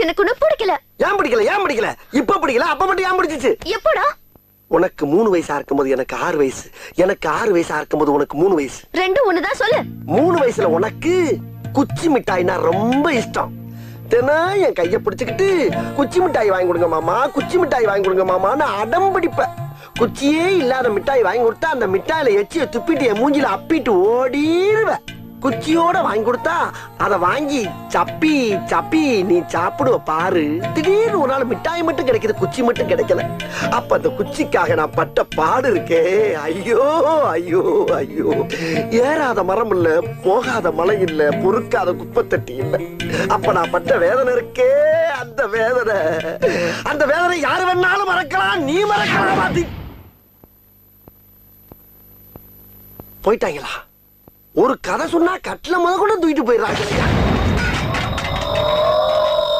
எனக்கு ஒண்ணு பிடிக்கல. ஏன் பிடிக்கல? இப்ப பிடிக்கல, அப்ப மட்டும் ஏன் பிடிச்சிச்சு? எப்படா? உனக்கு 3 வயசா இருக்கும்போது எனக்கு 6 வயசு, எனக்கு 6 வயசா இருக்கும்போது உனக்கு 3 வயசு. ரெண்டும் ஒண்ணுதான் சொல்லு. 3 வயசுல உனக்கு குச்சி மிட்டாய்னா ரொம்ப இஷ்டம். தினம் என் கைய பிடிச்சுக்கிட்டு குச்சி மிட்டாய் வாங்கி கொடுங்க மாமா, குச்சி மிட்டாய் வாங்கி கொடுங்க மாமான்னு அடம் பிடிப்ப. குச்சியே இல்லாத மிட்டாய் வாங்கி கொடுத்தா அந்த மிட்டாயில எச்சிய துப்பிட்டு என் மூஞ்சில அப்பிட்டு ஓடிடுவ. குச்சியோட வாங்கி கொடுத்தா அத வாங்கி சப்பி சப்பி நீ சாப்பிடுவ பாரு. திடீர்னு ஒரு நாள் மிட்டாய் மட்டும் கிடைக்குது, குச்சி மட்டும் கிடைக்கல. அப்ப அந்த குச்சிக்காக நான் பட்ட பாடு இருக்கே, ஐயோ ஐயோ ஐயோ. ஏறாத மரம் இல்ல, போகாத மலை இல்ல, பொறுக்காத குப்பை தட்டி இல்ல. அப்ப நான் பட்ட வேதனை இருக்கே, அந்த வேதனை யாரு வேணாலும் மறக்கலாம், நீ மறக்கலாம். போயிட்டாங்களா? ஒரு கதை சொன்னா கட்டில முத கூட தூக்கிட்டு போயிடுறாங்க.